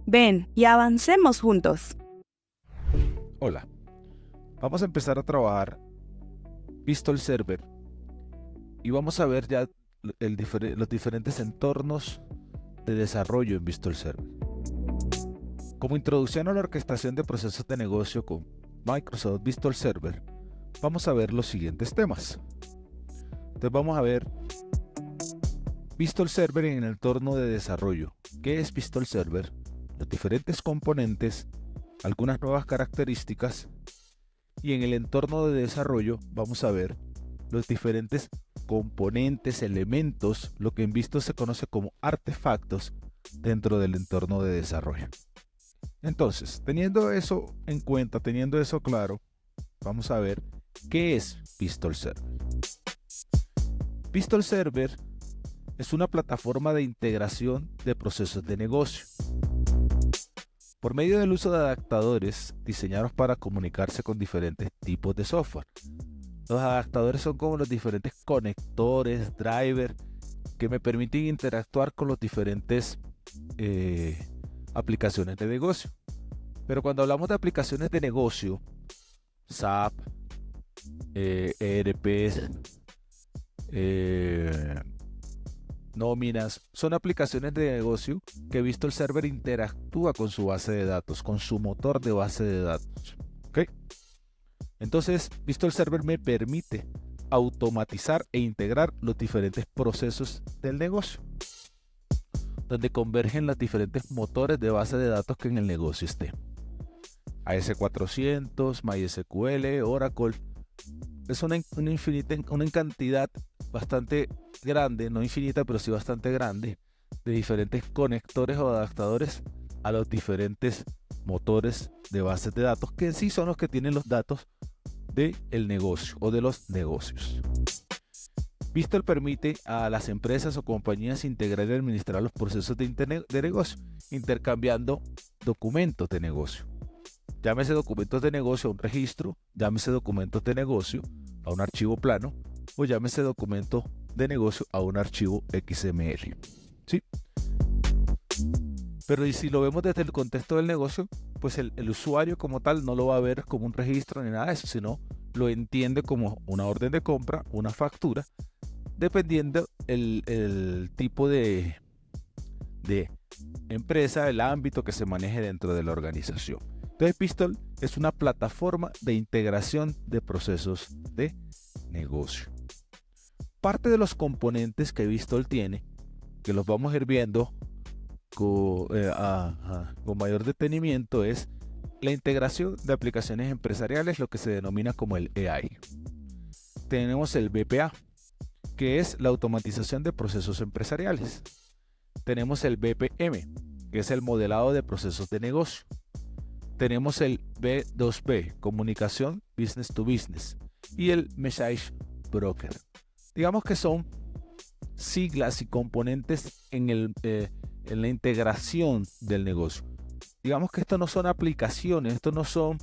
Ven y avancemos juntos. Hola, vamos a empezar a trabajar Visual Server y vamos a ver ya los diferentes entornos de desarrollo en Visual Server. Como introducción a la orquestación de procesos de negocio con Microsoft Visual Server, vamos a ver los siguientes temas. Entonces vamos a ver Visual Server en el entorno de desarrollo. ¿Qué es Visual Server? Los diferentes componentes, algunas nuevas características, y en el entorno de desarrollo vamos a ver los diferentes componentes, elementos, lo que en Visual se conoce como artefactos dentro del entorno de desarrollo. Entonces, teniendo eso en cuenta, teniendo eso claro, vamos a ver qué es Visual Server. Visual Server es una plataforma de integración de procesos de negocio. Por medio del uso de adaptadores diseñados para comunicarse con diferentes tipos de software. Los adaptadores son como los diferentes conectores, drivers, que me permiten interactuar con los diferentes aplicaciones de negocio. Pero cuando hablamos de aplicaciones de negocio, SAP, ERPs, nóminas, son aplicaciones de negocio que Visual Server interactúa con su base de datos, con su motor de base de datos. ¿Okay? Entonces, Visual Server me permite automatizar e integrar los diferentes procesos del negocio, donde convergen los diferentes motores de base de datos que en el negocio estén. AS400, MySQL, Oracle. Es una cantidad bastante grande, no infinita, pero sí bastante grande, de diferentes conectores o adaptadores a los diferentes motores de bases de datos, que en sí son los que tienen los datos del negocio o de los negocios. Visual permite a las empresas o compañías integrar y administrar los procesos de negocio, intercambiando documentos de negocio. Llámese documentos de negocio a un registro, llámese documentos de negocio a un archivo plano, o llámese documento de negocio a un archivo XML. ¿Sí? Pero y si lo vemos desde el contexto del negocio, pues el usuario como tal no lo va a ver como un registro ni nada de eso, sino lo entiende como una orden de compra, una factura, dependiendo el tipo de empresa, el ámbito que se maneje dentro de la organización. Entonces, Visual es una plataforma de integración de procesos de negocio. Parte de los componentes que Visual tiene, que los vamos a ir viendo con mayor detenimiento, es la integración de aplicaciones empresariales, lo que se denomina como el AI. Tenemos el BPA, que es la automatización de procesos empresariales. Tenemos el BPM, que es el modelado de procesos de negocio. Tenemos el B2B, comunicación business to business, y el Message Broker. Digamos que son siglas y componentes en la integración del negocio. Digamos que esto no son aplicaciones, esto no son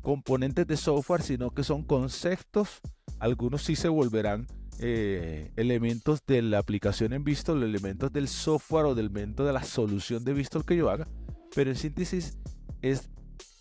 componentes de software, sino que son conceptos. Algunos sí se volverán elementos de la aplicación en Visual, elementos del software o del elemento de la solución de Visual que yo haga, pero en síntesis es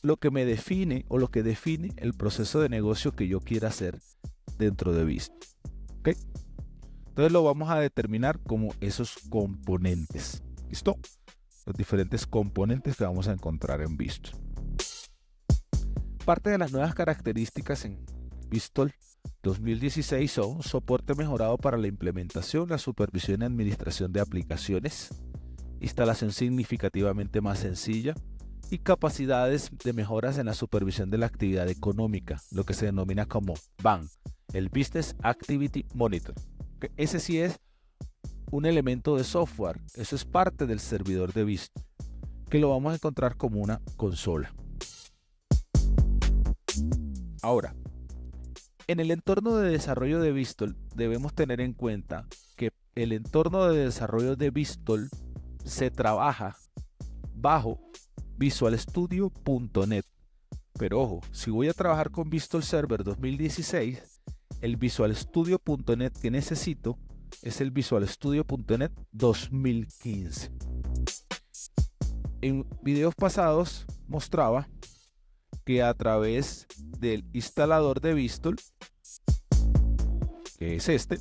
lo que me define o lo que define el proceso de negocio que yo quiera hacer dentro de Visual. ¿Okay? Entonces lo vamos a determinar como esos componentes. ¿Listo? Los diferentes componentes que vamos a encontrar en Visual. Parte de las nuevas características en Visual 2016 son soporte mejorado para la implementación, la supervisión y administración de aplicaciones, instalación significativamente más sencilla y capacidades de mejoras en la supervisión de la actividad económica, lo que se denomina como BAM, el Business Activity Monitor. Ese sí es un elemento de software, eso es parte del servidor de Visual, que lo vamos a encontrar como una consola. Ahora, en el entorno de desarrollo de Visual debemos tener en cuenta que el entorno de desarrollo de Visual se trabaja bajo visualstudio.net. Pero ojo, si voy a trabajar con Visual Server 2016, el visualstudio.net que necesito es el visualstudio.net 2015. En videos pasados mostraba que a través del instalador de Vistol, que es ese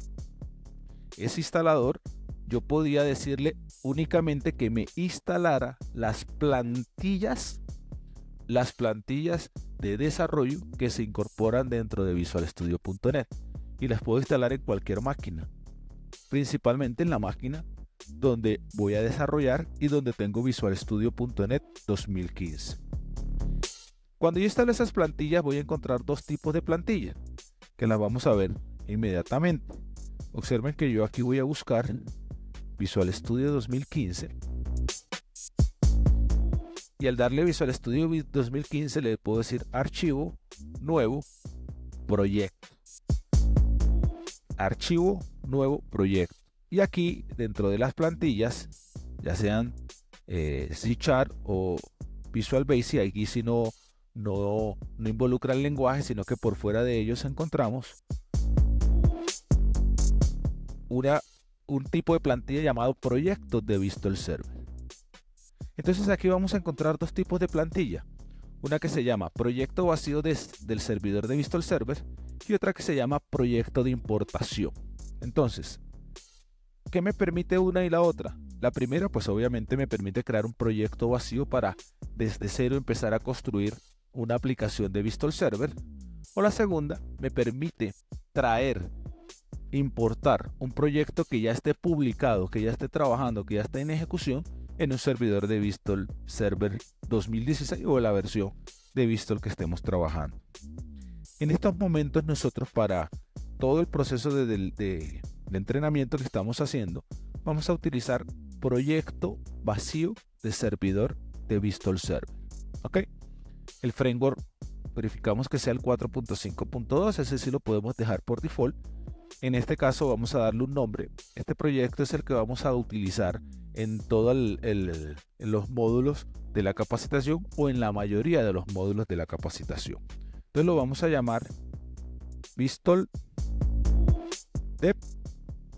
instalador, yo podía decirle únicamente que me instalara las plantillas de desarrollo que se incorporan dentro de Visual Studio.net, y las puedo instalar en cualquier máquina, principalmente en la máquina donde voy a desarrollar y donde tengo Visual Studio.net 2015. Cuando yo instale esas plantillas, voy a encontrar dos tipos de plantillas que las vamos a ver inmediatamente. Observen que yo aquí voy a buscar Visual Studio 2015, y al darle Visual Studio 2015 le puedo decir archivo, nuevo, proyecto. Archivo, nuevo, proyecto. Y aquí dentro de las plantillas, ya sean C# o Visual Basic, aquí si no involucra el lenguaje, sino que por fuera de ellos encontramos un tipo de plantilla llamado proyectos de Vistol Server. Entonces aquí vamos a encontrar dos tipos de plantilla. Una que se llama proyecto vacío del servidor de Vistol Server y otra que se llama proyecto de importación. Entonces, ¿qué me permite una y la otra? La primera, pues obviamente me permite crear un proyecto vacío para desde cero empezar a construir una aplicación de Vistol Server. O la segunda, me permite importar un proyecto que ya esté publicado, que ya esté trabajando, que ya esté en ejecución en un servidor de Vistol Server 2016 o la versión de Vistol que estemos trabajando. En estos momentos nosotros, para todo el proceso de entrenamiento que estamos haciendo, vamos a utilizar proyecto vacío de servidor de Vistol Server. ¿Ok? El framework verificamos que sea el 4.5.2, ese sí lo podemos dejar por default. En este caso vamos a darle un nombre. Este proyecto es el que vamos a utilizar en todos los módulos de la capacitación, o en la mayoría de los módulos de la capacitación. Entonces lo vamos a llamar Vistol Dev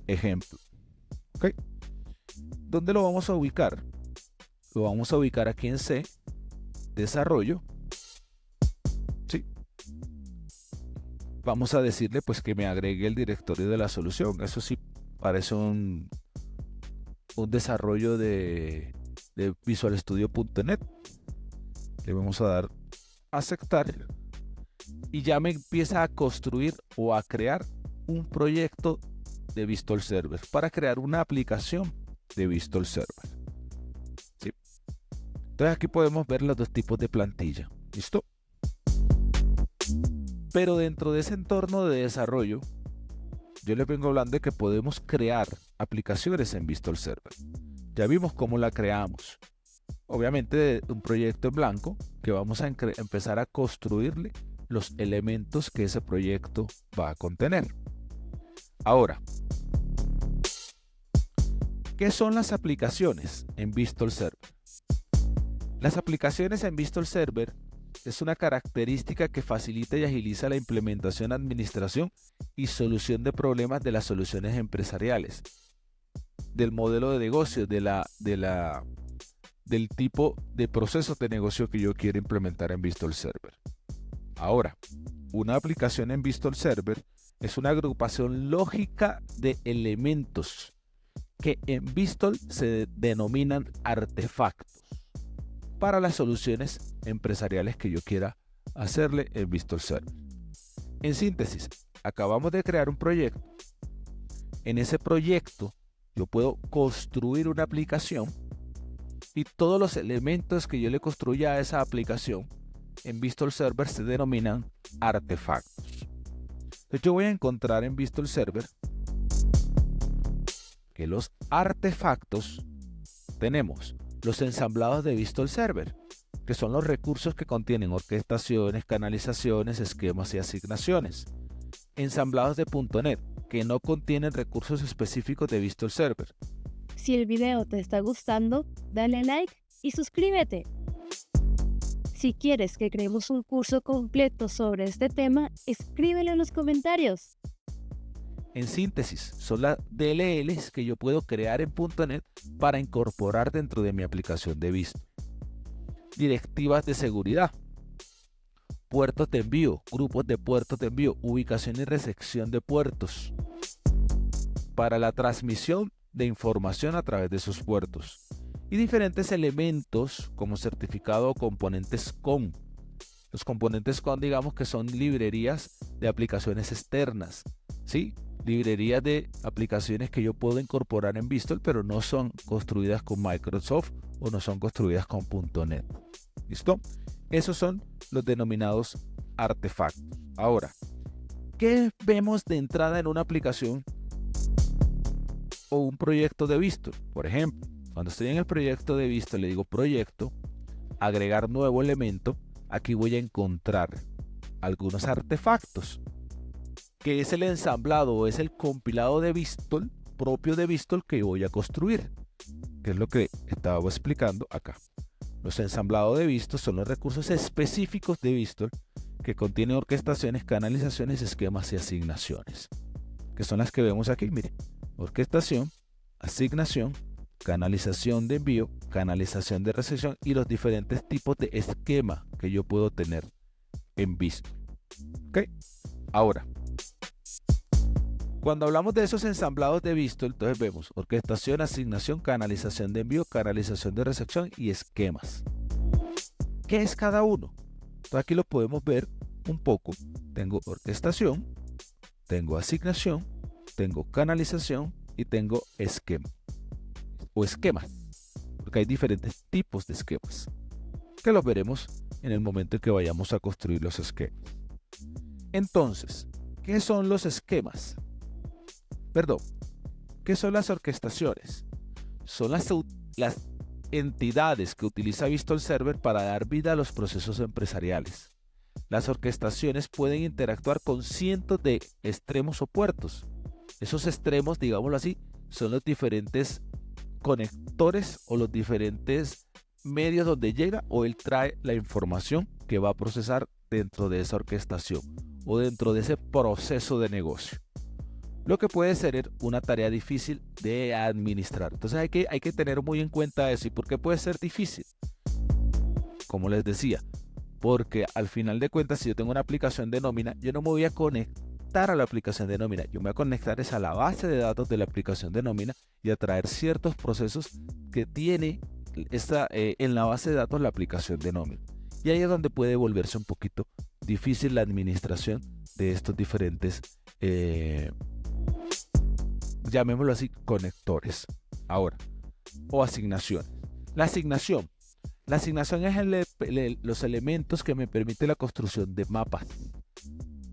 Ejemplo. ¿Ok? ¿Dónde lo vamos a ubicar? Lo vamos a ubicar aquí en C, Desarrollo. ¿Sí? Vamos a decirle pues que me agregue el directorio de la solución. Eso sí parece un desarrollo de Visual Studio.net. Le vamos a dar aceptar y ya me empieza a construir o a crear un proyecto de Vistol Server para crear una aplicación de Vistol Server. ¿Sí? Entonces aquí podemos ver los dos tipos de plantilla. ¿Listo? Pero dentro de ese entorno de desarrollo, yo les vengo hablando de que podemos crear aplicaciones en Vistol Server. Ya vimos cómo la creamos. Obviamente de un proyecto en blanco que vamos a empezar a construirle los elementos que ese proyecto va a contener. Ahora, ¿qué son las aplicaciones en Vistol Server? Las aplicaciones en Vistol Server es una característica que facilita y agiliza la implementación, administración y solución de problemas de las soluciones empresariales, del modelo de negocio, del tipo de procesos de negocio que yo quiero implementar en Vistol Server. Ahora, una aplicación en Vistol Server es una agrupación lógica de elementos que en Vistol se denominan artefactos para las soluciones empresariales que yo quiera hacerle en Vistol Server. En síntesis, acabamos de crear un proyecto. En ese proyecto yo puedo construir una aplicación y todos los elementos que yo le construya a esa aplicación en Vistol Server se denominan artefactos. Entonces yo voy a encontrar en Vistol Server que los artefactos tenemos los ensamblados de Vistol Server, que son los recursos que contienen orquestaciones, canalizaciones, esquemas y asignaciones. Ensamblados de .NET, que no contienen recursos específicos de Vistol Server. Si el video te está gustando, dale like y suscríbete. Si quieres que creemos un curso completo sobre este tema, escríbelo en los comentarios. En síntesis, son las DLLs que yo puedo crear en .NET para incorporar dentro de mi aplicación de Vistol. directivas de seguridad, puertos de envío, grupos de puertos de envío, ubicación y recepción de puertos, para la transmisión de información a través de sus puertos, y diferentes elementos como certificado o componentes COM. Los componentes COM, digamos que son librerías de aplicaciones externas, ¿sí? Librerías de aplicaciones que yo puedo incorporar en Vistol, pero no son construidas con Microsoft o no son construidas con .NET. ¿Listo? Esos son los denominados artefactos. Ahora, ¿qué vemos de entrada en una aplicación o un proyecto de Vistol? Por ejemplo, cuando estoy en el proyecto de Vistol, le digo proyecto, agregar nuevo elemento. Aquí voy a encontrar algunos artefactos, que es el ensamblado o es el compilado de Vistol, propio de Vistol, que voy a construir, que es lo que estaba explicando acá. Los ensamblados de Vistol son los recursos específicos de Vistol que contienen orquestaciones, canalizaciones, esquemas y asignaciones, que son las que vemos aquí. Miren, orquestación, asignación, canalización de envío, canalización de recepción y los diferentes tipos de esquema que yo puedo tener en Vistol. ¿Ok? Ahora, cuando hablamos de esos ensamblados de Vistol, entonces vemos orquestación, asignación, canalización de envío, canalización de recepción y esquemas. ¿Qué es cada uno? Entonces aquí lo podemos ver un poco. Tengo orquestación, tengo asignación, tengo canalización y tengo esquema o esquemas, porque hay diferentes tipos de esquemas que los veremos en el momento en que vayamos a construir los esquemas. Entonces, ¿qué son los esquemas? Perdón, ¿qué son las orquestaciones? Son las entidades que utiliza Vistol Server para dar vida a los procesos empresariales. Las orquestaciones pueden interactuar con cientos de extremos o puertos. Esos extremos, digámoslo así, son los diferentes conectores o los diferentes medios donde llega o él trae la información que va a procesar dentro de esa orquestación o dentro de ese proceso de negocio. Lo que puede ser una tarea difícil de administrar. Entonces hay que tener muy en cuenta eso. ¿Y por qué puede ser difícil? Como les decía, porque al final de cuentas, si yo tengo una aplicación de nómina, yo no me voy a conectar a la aplicación de nómina. Yo me voy a conectar a la base de datos de la aplicación de nómina y a traer ciertos procesos que tiene en la base de datos la aplicación de nómina. Y ahí es donde puede volverse un poquito difícil la administración de estos diferentes llamémoslo así, conectores. Ahora, o asignaciones. La asignación es los elementos que me permite la construcción de mapas.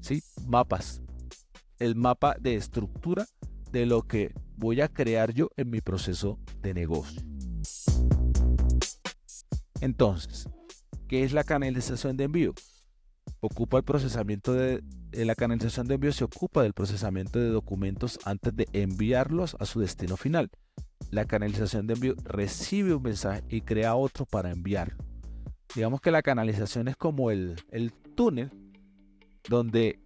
¿Sí? Mapas. El mapa de estructura de lo que voy a crear yo en mi proceso de negocio. Entonces, ¿qué es la canalización de envío? Ocupa el procesamiento de la canalización de envío, se ocupa del procesamiento de documentos antes de enviarlos a su destino final. La canalización de envío recibe un mensaje y crea otro para enviarlo. Digamos que la canalización es como el túnel donde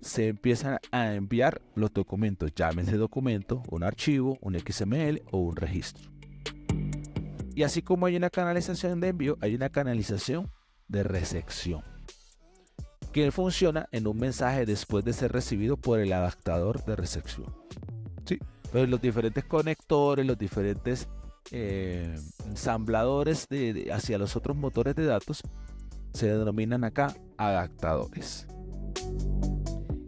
se empiezan a enviar los documentos, llámese documento, un archivo, un XML o un registro. Y así como hay una canalización de envío, hay una canalización de recepción, que funciona en un mensaje después de ser recibido por el adaptador de recepción. ¿Sí? Entonces los diferentes conectores, los diferentes ensambladores hacia los otros motores de datos se denominan acá adaptadores.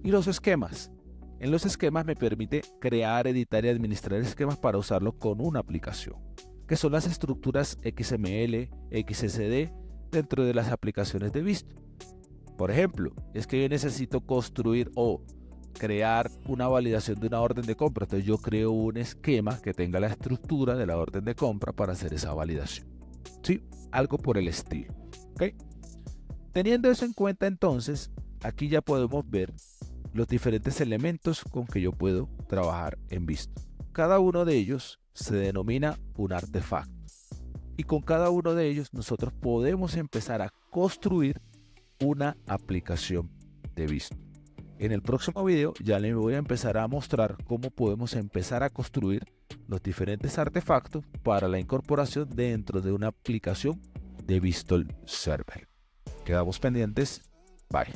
Y los esquemas. En los esquemas me permite crear, editar y administrar esquemas para usarlo con una aplicación, que son las estructuras XML, XSD dentro de las aplicaciones de Vistol. Por ejemplo, es que yo necesito construir o crear una validación de una orden de compra. Entonces yo creo un esquema que tenga la estructura de la orden de compra para hacer esa validación. ¿Sí? Algo por el estilo. ¿Okay? Teniendo eso en cuenta, entonces, aquí ya podemos ver los diferentes elementos con que yo puedo trabajar en Vistol. Cada uno de ellos se denomina un artefacto. Y con cada uno de ellos nosotros podemos empezar a construir una aplicación de Vistol. En el próximo video ya les voy a empezar a mostrar cómo podemos empezar a construir los diferentes artefactos para la incorporación dentro de una aplicación de Bistol Server. Quedamos pendientes. Bye.